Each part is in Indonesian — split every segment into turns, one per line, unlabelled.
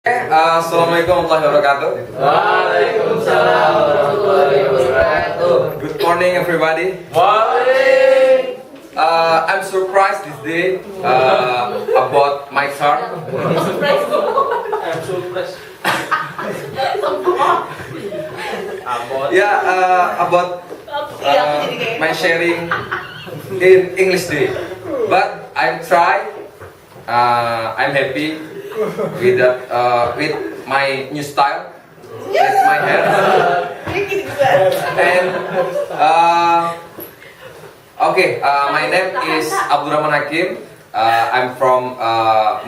Assalamualaikum warahmatullahi wabarakatuh.
Waalaikumsalam warahmatullahi wabarakatuh.
Good morning, everybody.
Morning.
I'm surprised this day about my turn.
I'm surprised.
About my sharing in English day. But I'm try. I'm happy with my new style, with my hair, and my name is Abdurrahman Hakim. I'm from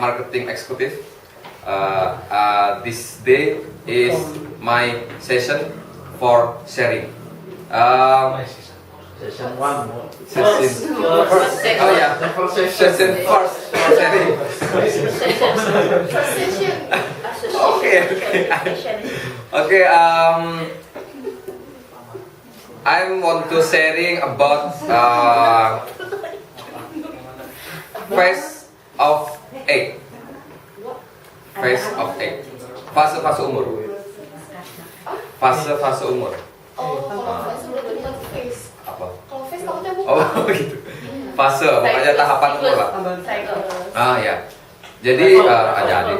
marketing executive. This day is my session for sharing.
Session 1.
Session first for sharing. Okay. I want to sharing about phase of eight. Phase of eight. Fase-fase umur. Fase-fase umur. Apa? Oh gitu. Fase, makanya tahapan umur lah. Ya. Jadi jadi.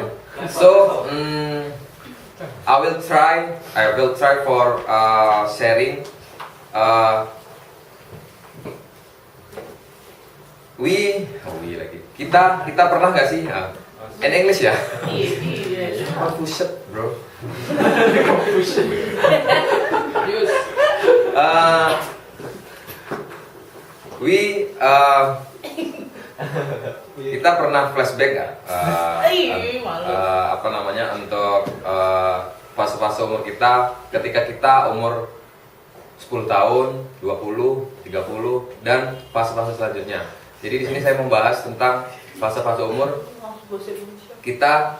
So I will try for sharing. Kita pernah nggak sih? In English ya? Confusion, bro. Kita pernah flashback nggak? Untuk fase-fase umur kita ketika kita umur 10 tahun, 20, 30 dan fase-fase selanjutnya. Jadi di sini saya membahas tentang fase-fase umur kita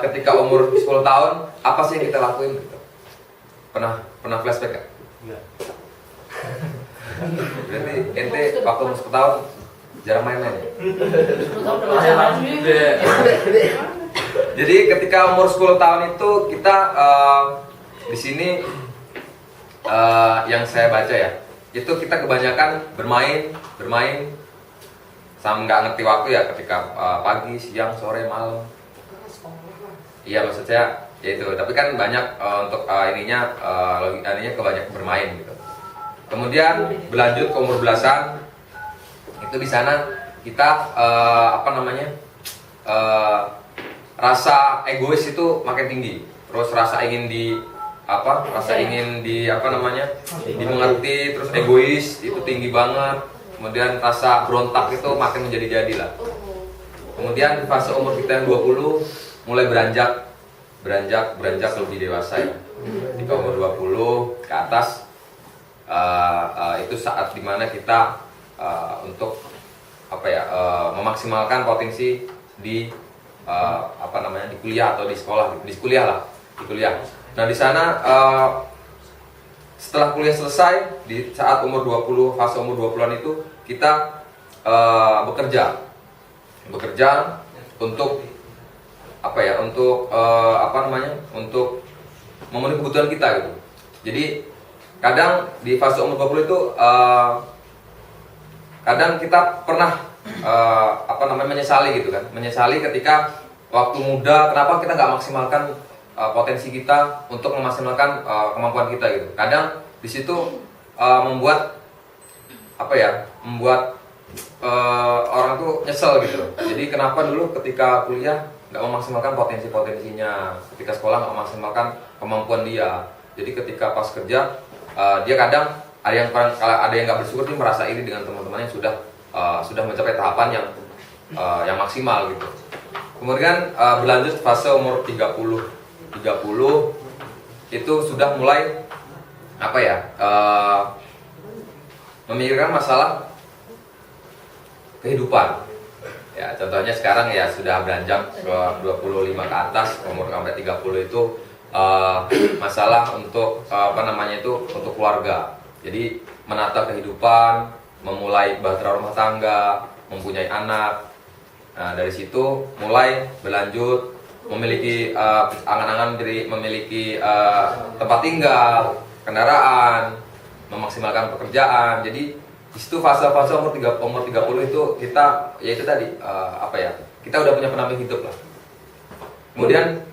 ketika umur 10 tahun, apa sih yang kita lakuin gitu. Pernah flashback nggak?
Enggak.
Berarti ente waktu umur 10 tahun jarang main-main. Jadi ketika umur 10 tahun itu kita di sini yang saya baca ya, itu kita kebanyakan bermain sama nggak ngerti waktu ya, ketika pagi, siang, sore, malam. Iya maksudnya ya itu, tapi kan banyak untuk ininya kebanyakan bermain gitu. Kemudian berlanjut ke umur belasan, itu di sana kita rasa egois itu makin tinggi, terus rasa ingin dimengerti, terus egois itu tinggi banget. Kemudian rasa berontak itu makin menjadi-jadi lah. Kemudian di fase umur kita yang 20 mulai beranjak lebih dewasa ya. Ketika umur 20 ke atas itu saat dimana kita untuk memaksimalkan potensi di di kuliah atau di kuliah. Nah di sana setelah kuliah selesai, di saat umur 20, fase umur 20-an itu kita bekerja untuk untuk memenuhi kebutuhan kita gitu. Jadi kadang di fase umur 20 itu kadang kita pernah menyesali gitu kan, menyesali ketika waktu muda kenapa kita nggak maksimalkan potensi kita untuk memaksimalkan kemampuan kita gitu. Kadang di situ membuat orang tuh nyesel gitu. Jadi kenapa dulu ketika kuliah nggak memaksimalkan potensinya, ketika sekolah nggak memaksimalkan kemampuan dia. Jadi ketika pas kerja dia kadang ada yang nggak bersyukur, dia merasa iri dengan teman-temannya yang sudah mencapai tahapan yang maksimal gitu. Kemudian berlanjut fase umur 30 itu sudah mulai memikirkan masalah kehidupan. Ya, contohnya sekarang ya sudah beranjak ke 25 ke atas, umur sampai 30 itu masalah untuk untuk keluarga. Jadi menata kehidupan, memulai bahtera rumah tangga, mempunyai anak. Nah, dari situ mulai berlanjut memiliki angan-angan dari memiliki tempat tinggal, kendaraan, memaksimalkan pekerjaan. Jadi di situ fase-fase umur 30 itu kita ya itu tadi kita udah punya pendamping hidup lah. Kemudian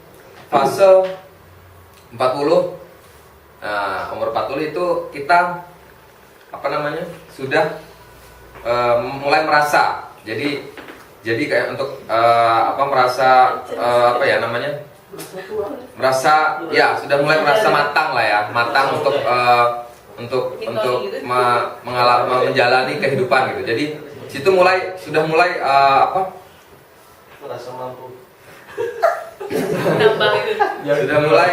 fase 40, umur 40 itu kita sudah mulai merasa. Jadi kayak untuk merasa ya sudah mulai merasa matang lah ya, matang untuk menjalani kehidupan gitu. Jadi situ sudah mulai
Merasa mampu.
sudah mulai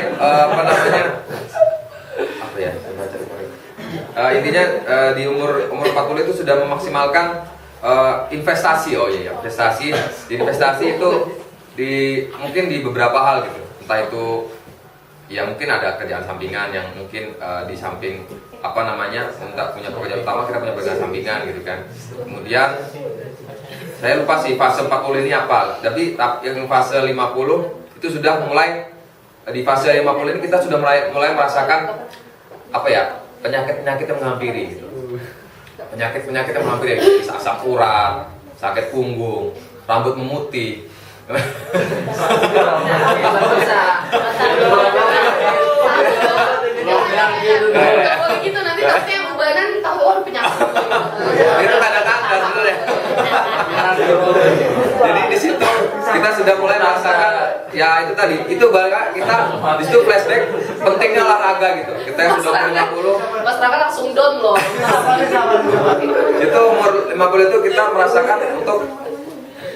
intinya di umur 40 itu sudah memaksimalkan investasi. Investasi. Jadi investasi itu mungkin di beberapa hal gitu. Entah itu ya mungkin ada kerjaan sampingan yang mungkin di samping untuk punya pekerjaan utama kita punya pekerjaan sampingan gitu kan. Kemudian saya lupa sih fase 40 ini apa. Tapi yang fase 50 itu sudah mulai, di fase 50 ini kita sudah mulai merasakan penyakit-penyakit yang menghampiri gitu. Penyakit-penyakit yang menghampiri, bisa asam urat, sakit punggung, rambut memutih.
Kalau gitu nanti pasti yang bebanan tahu penyakit.
Itu tanda-tanda sebenarnya. Jadi di situ kita sudah mulai merasakan ya itu tadi, itu bahkan kita di situ flashback pentingnya olahraga gitu. Kita yang sudah umur 50,
Mas Raka langsung down loh.
itu umur 50 itu kita merasakan untuk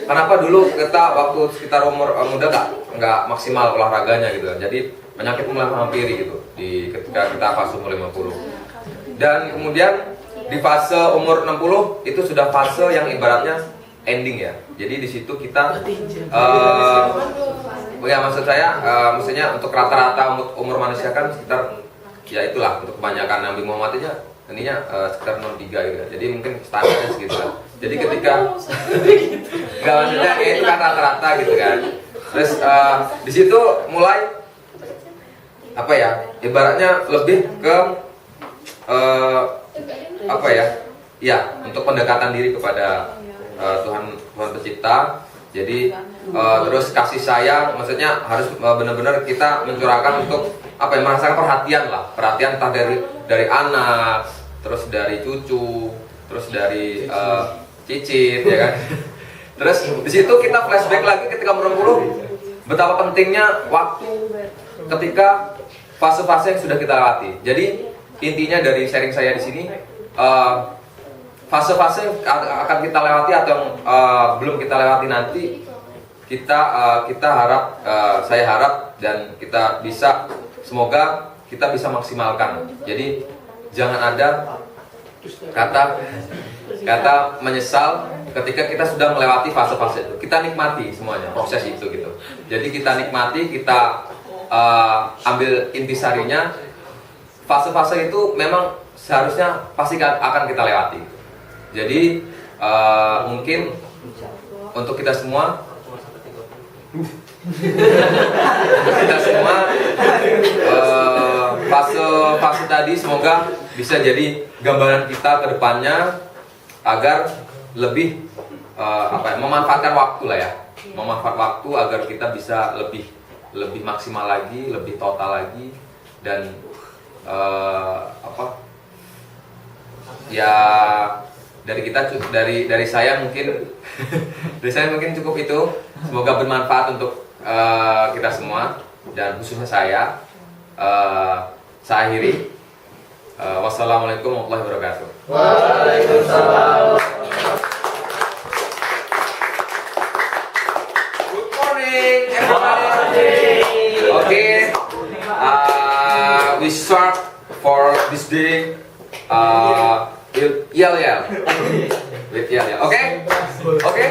kenapa dulu kita waktu sekitar umur muda nggak maksimal olahraganya gitu. Jadi penyakit mulai menghampiri gitu ketika kita fase umur 50. Dan kemudian di fase umur 60 itu sudah fase yang ibaratnya ending ya. Jadi di situ kita ya maksud saya maksudnya untuk rata-rata umur manusia kan sekitar ya itulah, untuk kebanyakan Nabi Muhammad aja ininya sekitar 03 gitu. Jadi mungkin standarnya segitu lah. Jadi ketika nggak maksudnya itu kan rata-rata gitu kan. Terus di situ mulai ibaratnya lebih ke untuk pendekatan diri kepada Tuhan Pencipta. Jadi terus kasih sayang, maksudnya harus benar-benar kita mencurahkan untuk merasakan perhatian entah dari anak, terus dari cucu, terus dari cicit ya kan. Terus di situ kita flashback lagi ketika umur 60, betapa pentingnya waktu ketika fase-fase yang sudah kita lewati. Jadi intinya dari sharing saya di sini, fase-fase yang akan kita lewati atau yang belum kita lewati nanti, saya harap dan kita bisa, semoga kita bisa maksimalkan. Jadi jangan ada kata menyesal ketika kita sudah melewati fase-fase itu. Kita nikmati semuanya, proses itu gitu. Jadi kita nikmati, kita ambil intisarinya. Fase-fase itu memang seharusnya pasti akan kita lewati. Jadi mungkin untuk kita semua fase tadi semoga bisa jadi gambaran kita ke depannya agar lebih memanfaatkan waktu lah ya, memanfaatkan waktu agar kita bisa lebih maksimal lagi, lebih total lagi, dan dari saya mungkin cukup itu. Semoga bermanfaat untuk kita semua dan khususnya saya akhiri. Wassalamualaikum warahmatullahi wabarakatuh.
Waalaikumsalam.
Good morning everybody. Okay, we start for this day with yell. Okay? Okay?